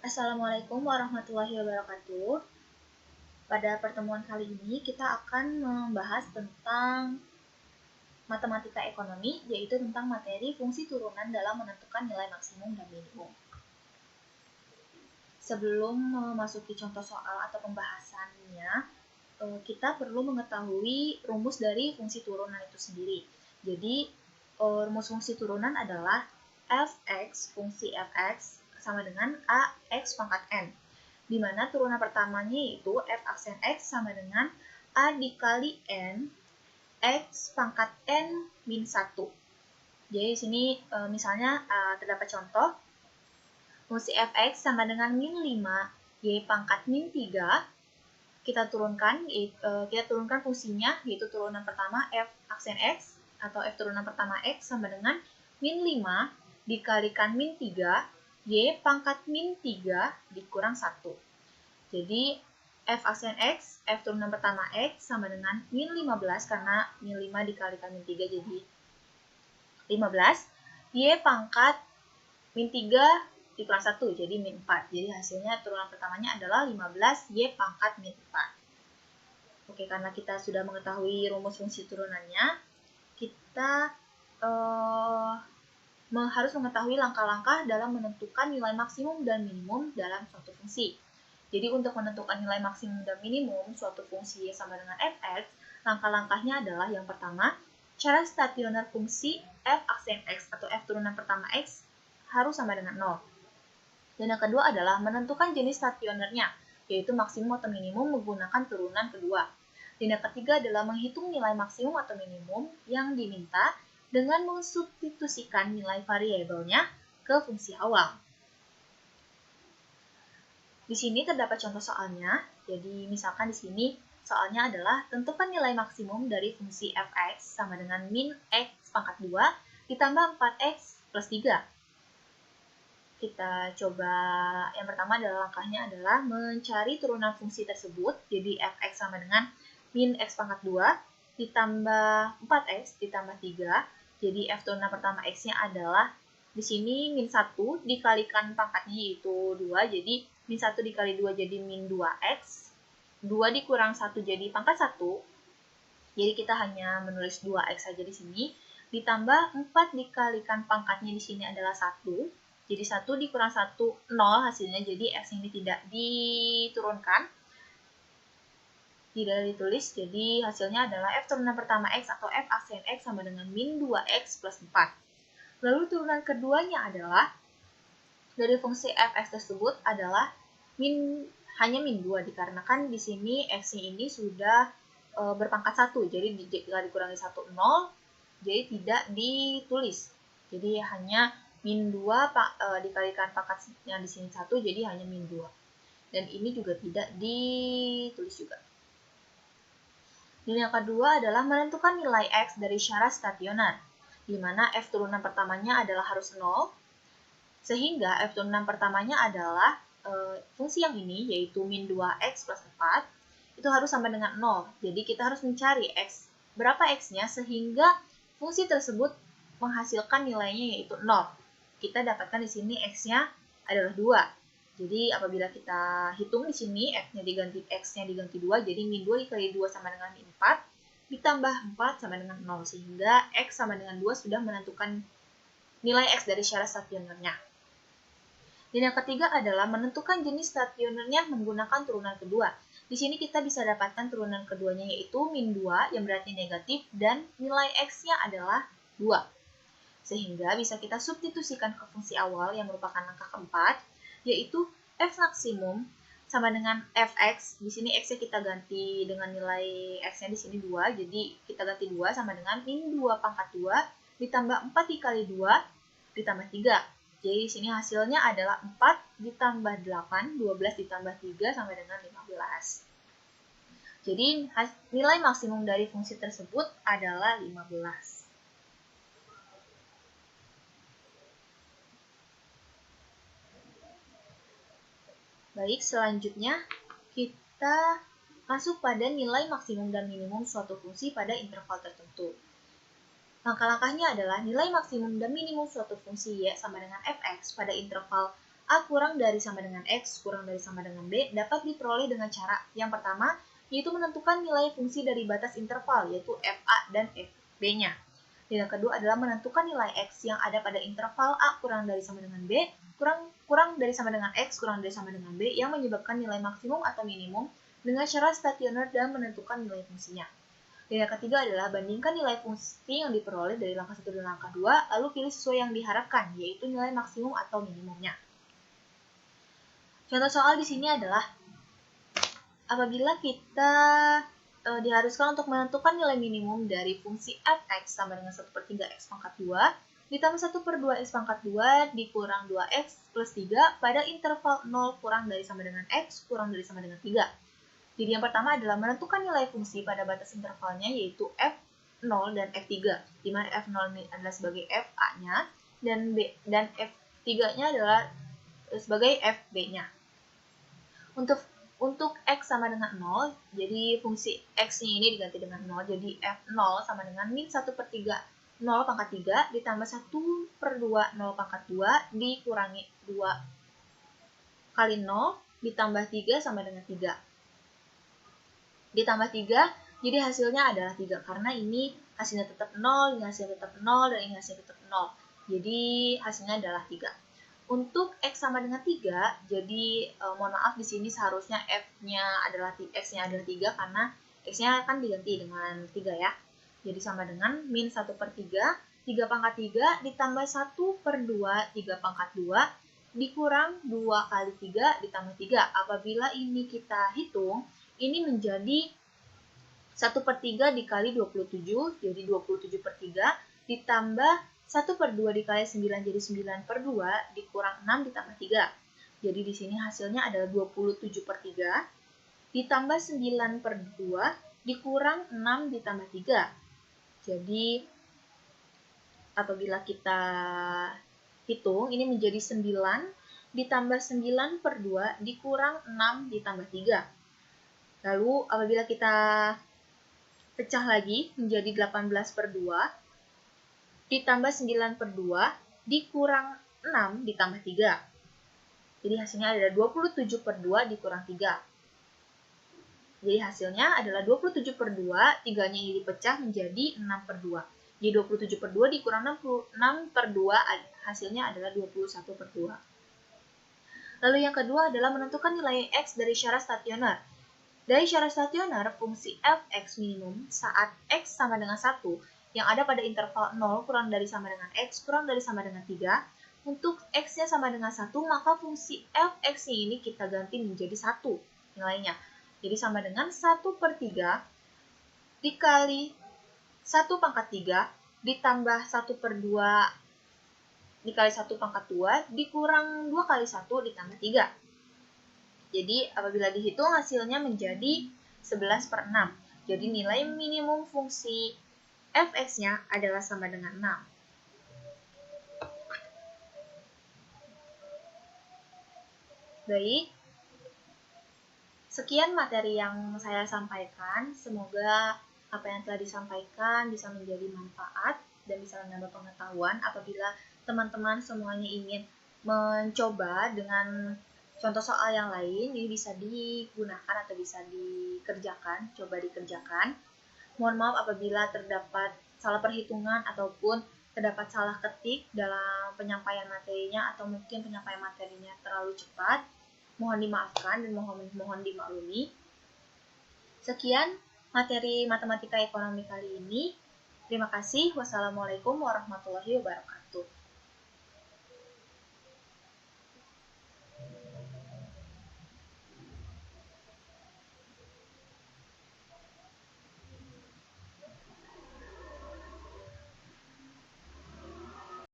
Assalamualaikum warahmatullahi wabarakatuh. Pada pertemuan kali ini kita akan membahas tentang matematika ekonomi, yaitu tentang materi fungsi turunan dalam menentukan nilai maksimum dan minimum. Sebelum memasuki contoh soal atau pembahasannya, kita perlu mengetahui rumus dari fungsi turunan itu sendiri. Jadi, rumus fungsi turunan adalah fx, fungsi fx sama dengan ax pangkat n, di mana turunan pertamanya yaitu f aksen x sama dengan a dikali n x pangkat n min 1. Jadi di sini misalnya terdapat contoh fungsi fx sama dengan min 5 y pangkat min 3. Kita turunkan fungsinya, yaitu turunan pertama f aksen x atau f turunan pertama x sama dengan min 5 dikalikan min 3 y pangkat min 3 dikurang 1. Jadi f aksen x, f turunan pertama x sama dengan min 15 karena min 5 dikalikan min 3 jadi 15. Y pangkat min 3 dikurang 1 jadi min 4. Jadi hasilnya turunan pertamanya adalah 15 y pangkat min 4. Oke, karena kita sudah mengetahui rumus fungsi turunannya, kita harus mengetahui langkah-langkah dalam menentukan nilai maksimum dan minimum dalam suatu fungsi. Jadi untuk menentukan nilai maksimum dan minimum suatu fungsi sama dengan fx, langkah-langkahnya adalah yang pertama, cara stasioner fungsi f aksen x atau f turunan pertama x harus sama dengan 0. Dan yang kedua adalah menentukan jenis stasionernya, yaitu maksimum atau minimum menggunakan turunan kedua. Dan yang ketiga adalah menghitung nilai maksimum atau minimum yang diminta dengan mensubstitusikan nilai variabelnya ke fungsi awal. Di sini terdapat contoh soalnya. Jadi misalkan di sini soalnya adalah tentukan nilai maksimum dari fungsi fx sama dengan min x pangkat 2 ditambah 4x plus 3. Kita coba, yang pertama adalah langkahnya adalah mencari turunan fungsi tersebut. Jadi fx sama dengan min x pangkat 2 ditambah 4x ditambah 3. Jadi f turunan pertama x-nya adalah di sini min 1 dikalikan pangkatnya yaitu 2. Jadi min 1 dikali 2 jadi min 2x. 2 dikurang 1 jadi pangkat 1. Jadi kita hanya menulis 2x saja di sini. Ditambah 4 dikalikan pangkatnya di sini adalah 1. Jadi 1 dikurang 1, 0 hasilnya. Jadi x ini tidak diturunkan, tidak ditulis. Jadi hasilnya adalah f turunan pertama x atau f aksen x sama dengan min 2x plus 4. Lalu turunan keduanya adalah dari fungsi fx tersebut adalah hanya min 2, dikarenakan di sini x-nya ini sudah berpangkat 1. Jadi jika dikurangi 1, 0. Jadi tidak ditulis. Jadi hanya min 2 dikalikan pangkatnya di sini 1, jadi hanya min 2. Dan ini juga tidak ditulis juga. Dan yang kedua adalah menentukan nilai x dari syarat stasioner, di mana f turunan pertamanya adalah harus 0, sehingga f turunan pertamanya adalah fungsi yang ini, yaitu min 2x plus 4, itu harus sama dengan 0. Jadi kita harus mencari x, berapa x-nya, sehingga fungsi tersebut menghasilkan nilainya yaitu 0. Kita dapatkan di sini x-nya adalah 2. Jadi apabila kita hitung di sini x-nya diganti 2, jadi min 2 dikali 2 sama dengan min 4, ditambah 4 sama dengan 0, sehingga x sama dengan 2 sudah menentukan nilai x dari syarat stasionernya. Dan yang ketiga adalah menentukan jenis stasionernya menggunakan turunan kedua. Di sini kita bisa dapatkan turunan keduanya yaitu min 2 yang berarti negatif dan nilai x-nya adalah 2. Sehingga bisa kita substitusikan ke fungsi awal yang merupakan langkah keempat, yaitu f maksimum sama dengan fx. Di sini x-nya kita ganti dengan nilai x-nya di sini 2, jadi kita ganti 2 sama dengan min 2 pangkat 2 ditambah 4 dikali 2 ditambah 3. Jadi di sini hasilnya adalah 4 ditambah 8, 12 ditambah 3 sama dengan 15. Jadi nilai maksimum dari fungsi tersebut adalah 15. Baik, selanjutnya kita masuk pada nilai maksimum dan minimum suatu fungsi pada interval tertentu. Langkah-langkahnya adalah nilai maksimum dan minimum suatu fungsi y sama dengan fx pada interval A kurang dari sama dengan X kurang dari sama dengan B dapat diperoleh dengan cara yang pertama, yaitu menentukan nilai fungsi dari batas interval, yaitu FA dan FB-nya. Dan yang kedua adalah menentukan nilai X yang ada pada interval A kurang dari sama dengan B, kurang dari sama dengan X kurang dari sama dengan B yang menyebabkan nilai maksimum atau minimum dengan cara stasioner dan menentukan nilai fungsinya. Dan yang ketiga adalah bandingkan nilai fungsi yang diperoleh dari langkah 1 dan langkah 2, lalu pilih sesuai yang diharapkan, yaitu nilai maksimum atau minimumnya. Contoh soal di sini adalah apabila kita diharuskan untuk menentukan nilai minimum dari fungsi f(x) sama dengan 1/3 x pangkat 2 ditambah 1/2 x pangkat 2 dikurang 2x plus 3 pada interval 0 kurang dari sama dengan x kurang dari sama dengan 3. Jadi yang pertama adalah menentukan nilai fungsi pada batas intervalnya yaitu f0 dan f3, di mana f0 adalah sebagai fa-nya dan f3-nya adalah sebagai fb-nya. Untuk x sama dengan 0, jadi fungsi x-nya ini diganti dengan 0, jadi f0 sama dengan min 1/3 0 pangkat 3 ditambah 1/2 0 pangkat 2 dikurangi 2 kali 0 ditambah 3 sama dengan 3. Ditambah 3, jadi hasilnya adalah 3. Karena ini hasilnya tetap 0, ini hasilnya tetap 0, dan ini hasilnya tetap 0. Jadi hasilnya adalah 3. Untuk X sama dengan 3, jadi mohon maaf di sini seharusnya X-nya adalah 3 karena X-nya akan diganti dengan 3 ya. Jadi sama dengan min 1/3, 3 pangkat 3 ditambah 1/2, 3 pangkat 2 dikurang 2 kali 3 ditambah 3. Apabila ini kita hitung, ini menjadi 1/3 dikali 27, jadi 27/3 ditambah 1/2 dikali 9, jadi 9/2 dikurang 6 ditambah 3. Jadi di sini hasilnya adalah 27/3 ditambah 9/2 dikurang 6 ditambah 3. Jadi apabila kita hitung, ini menjadi 9 ditambah 9/2 dikurang 6 ditambah 3. Lalu apabila kita pecah lagi menjadi 18/2 ditambah 9/2 dikurang 6 ditambah 3. Jadi hasilnya adalah 27/2 dikurang 3. Jadi hasilnya adalah 27/2, 3-nya ini dipecah menjadi 6/2. Jadi 27/2 dikurang 6/2 hasilnya adalah 21/2. Lalu yang kedua adalah menentukan nilai X dari syarat stasioner. Dari syarat stasioner, fungsi f(x) minimum saat x sama dengan 1 yang ada pada interval 0 kurang dari sama dengan x kurang dari sama dengan 3, untuk x-nya sama dengan 1, maka fungsi f(x) ini kita ganti menjadi 1 nilainya. Jadi sama dengan 1/3 dikali 1 pangkat 3 ditambah 1/2 dikali 1 pangkat 2 dikurang 2 kali 1 ditambah 3. Jadi apabila dihitung hasilnya menjadi 11/6. Jadi nilai minimum fungsi f(x)-nya adalah sama dengan 6. Baik, sekian materi yang saya sampaikan. Semoga apa yang telah disampaikan bisa menjadi manfaat dan bisa menambah pengetahuan apabila teman-teman semuanya ingin mencoba dengan contoh soal yang lain, ini bisa digunakan atau bisa dikerjakan, coba dikerjakan. Mohon maaf apabila terdapat salah perhitungan ataupun terdapat salah ketik dalam penyampaian materinya atau mungkin penyampaian materinya terlalu cepat. Mohon dimaafkan dan mohon dimaklumi. Sekian materi matematika ekonomi kali ini. Terima kasih. Wassalamualaikum warahmatullahi wabarakatuh.